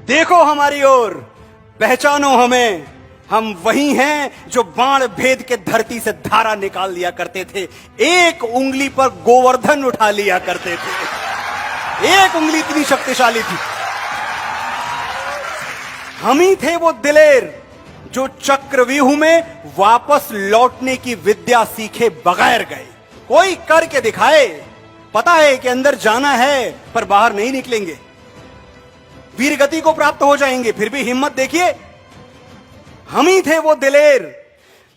देखो हमारी ओर, पहचानो हमें, हम वही हैं जो बाण भेद के धरती से धारा निकाल लिया करते थे, एक उंगली पर गोवर्धन उठा लिया करते थे। एक उंगली इतनी शक्तिशाली थी। हम ही थे वो दिलेर जो चक्रव्यूह में वापस लौटने की विद्या सीखे बगैर गए। कोई करके दिखाए, पता है कि अंदर जाना है पर बाहर नहीं निकलेंगे, वीर गति को प्राप्त हो जाएंगे, फिर भी हिम्मत देखिए। हम ही थे वो दिलेर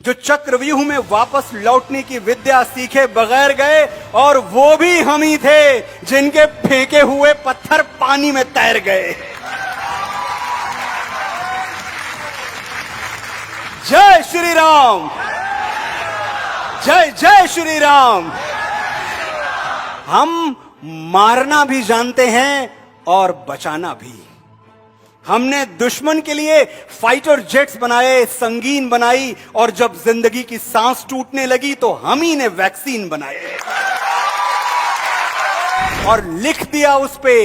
जो चक्रव्यूह में वापस लौटने की विद्या सीखे बगैर गए, और वो भी हम ही थे जिनके फेंके हुए पत्थर पानी में तैर गए। जय श्री राम, जय जय श्री राम। हम मारना भी जानते हैं और बचाना भी। हमने दुश्मन के लिए फाइटर जेट्स बनाए, संगीन बनाई, और जब जिंदगी की सांस टूटने लगी तो हम ही ने वैक्सीन बनाए और लिख दिया उस पे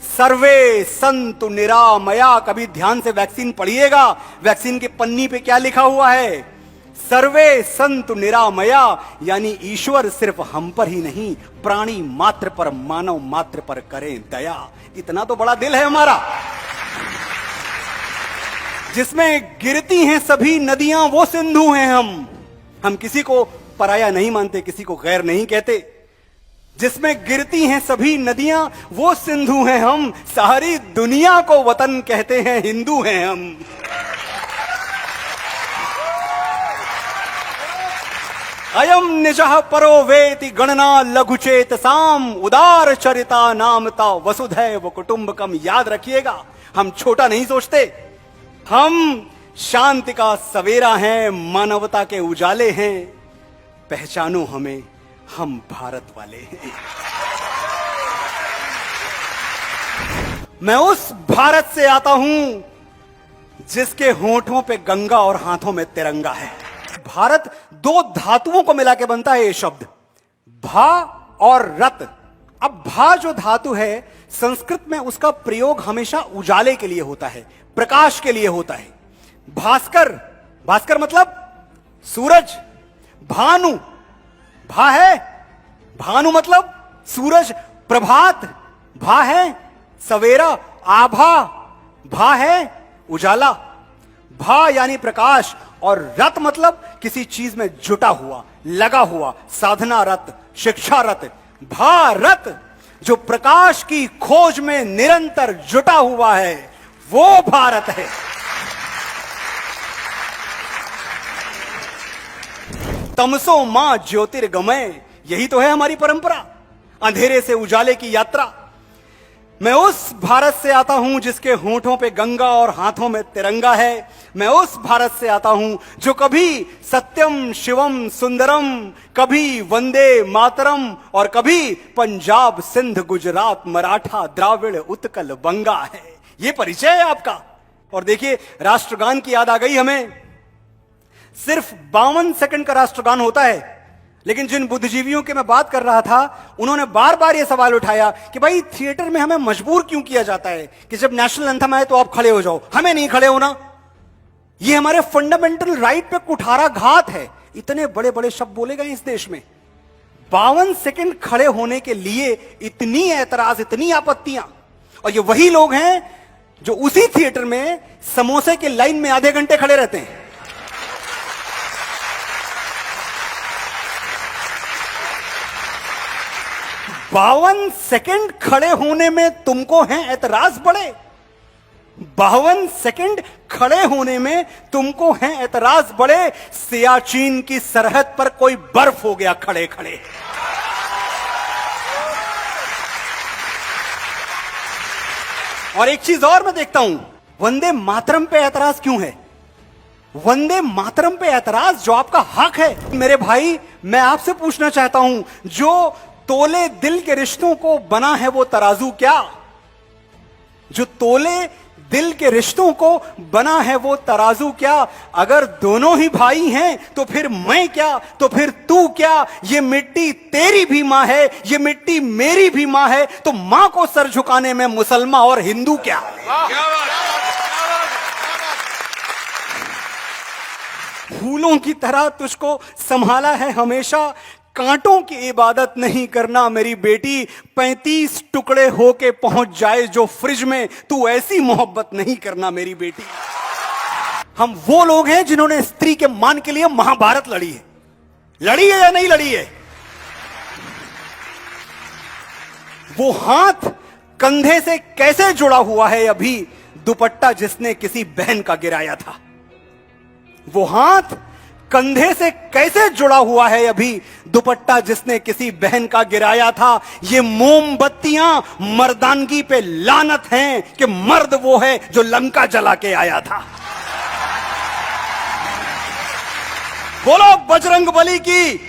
सर्वे संतु निरामया। कभी ध्यान से वैक्सीन पढ़िएगा, वैक्सीन के पन्नी पे क्या लिखा हुआ है? सर्वे संतु निरामया, यानी ईश्वर सिर्फ हम पर ही नहीं, प्राणी मात्र पर, मानव मात्र पर करें दया। इतना तो बड़ा दिल है हमारा, जिसमें गिरती हैं सभी नदियां वो सिंधु हैं हम किसी को पराया नहीं मानते, किसी को गैर नहीं कहते। जिसमें गिरती हैं सभी नदियां वो सिंधु हैं हम, सारी दुनिया को वतन कहते हैं, हिंदू हैं हम। अयम निजः परो वेति गणना लघुचेत साम, उदार चरिता नामता वसुधैव कुटुंबकम। याद रखिएगा, हम छोटा नहीं सोचते, हम शांति का सवेरा हैं, मानवता के उजाले हैं। पहचानो हमें, हम भारत वाले हैं। मैं उस भारत से आता हूं जिसके होठों पे गंगा और हाथों में तिरंगा है। भारत दो धातुओं को मिला के बनता है ये शब्द, भा और रत। अब भा जो धातु है, संस्कृत में उसका प्रयोग हमेशा उजाले के लिए होता है, प्रकाश के लिए होता है। भास्कर, भास्कर मतलब सूरज। भानु, भा है, भानु मतलब सूरज। प्रभात, भा है सवेरा। आभा, भा है उजाला। भा यानी प्रकाश, और रत मतलब किसी चीज में जुटा हुआ, लगा हुआ, साधना रत, शिक्षा रत। भारत जो प्रकाश की खोज में निरंतर जुटा हुआ है, वो भारत है। तमसो मां ज्योतिर्गमय, यही तो है हमारी परंपरा, अंधेरे से उजाले की यात्रा। मैं उस भारत से आता हूं जिसके होठों पे गंगा और हाथों में तिरंगा है। मैं उस भारत से आता हूं जो कभी सत्यम शिवम सुंदरम, कभी वंदे मातरम, और कभी पंजाब सिंध गुजरात मराठा द्राविड़ उत्कल बंगा है। ये परिचय है आपका। और देखिए, राष्ट्रगान की याद आ गई हमें। सिर्फ 52 सेकंड का राष्ट्रगान होता है, लेकिन जिन बुद्धिजीवियों के मैं बात कर रहा था, उन्होंने बार बार यह सवाल उठाया कि भाई थिएटर में हमें मजबूर क्यों किया जाता है कि जब नेशनल एंथम आए तो आप खड़े हो जाओ, हमें नहीं खड़े होना। यह हमारे फंडामेंटल राइट पे कुठारा घात है। इतने बड़े बड़े शब्द बोले गए इस देश में, 52 सेकंड खड़े होने के लिए इतनी ऐतराज, इतनी आपत्तियां। और ये वही लोग हैं जो उसी थिएटर में समोसे के लाइन में आधे घंटे खड़े रहते हैं। बावन सेकंड खड़े होने में तुमको हैं ऐतराज बड़े। 52 सेकंड खड़े होने में तुमको हैं ऐतराज बड़े। सियाचिन की सरहद पर कोई बर्फ हो गया खड़े खड़े। और एक चीज और मैं देखता हूं, वंदे मातरम पे ऐतराज क्यों है? वंदे मातरम पे ऐतराज जो आपका हक है। मेरे भाई, मैं आपसे पूछना चाहता हूं, जो तोले दिल के रिश्तों को बना है वो तराजू क्या? जो तोले दिल के रिश्तों को बना है वो तराजू क्या? अगर दोनों ही भाई हैं तो फिर मैं क्या, तो फिर तू क्या? ये मिट्टी तेरी भी मां है, ये मिट्टी मेरी भी मां है, तो मां को सर झुकाने में मुसलमान और हिंदू क्या? फूलों की तरह तुझको संभाला है हमेशा। कांटों की इबादत नहीं करना मेरी बेटी, 35 टुकड़े होके पहुंच जाए जो फ्रिज में, तू ऐसी मोहब्बत नहीं करना मेरी बेटी। हम वो लोग हैं जिन्होंने स्त्री के मान के लिए महाभारत लड़ी है। लड़ी है या नहीं लड़ी है? वो हाथ कंधे से कैसे जुड़ा हुआ है अभी, दुपट्टा जिसने किसी बहन का गिराया था। वो हाथ कंधे से कैसे जुड़ा हुआ है अभी, दुपट्टा जिसने किसी बहन का गिराया था। ये मोमबत्तियां मर्दानगी पे लानत हैं कि मर्द वो है जो लंका जला के आया था। बोलो बजरंगबली की।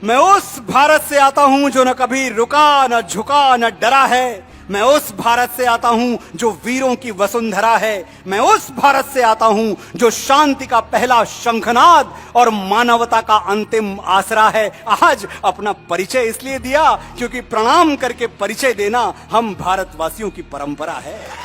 मैं उस भारत से आता हूं जो न कभी रुका, न झुका, न डरा है। मैं उस भारत से आता हूं जो वीरों की वसुंधरा है। मैं उस भारत से आता हूं जो शांति का पहला शंखनाद और मानवता का अंतिम आसरा है। आज अपना परिचय इसलिए दिया क्योंकि प्रणाम करके परिचय देना हम भारतवासियों की परंपरा है।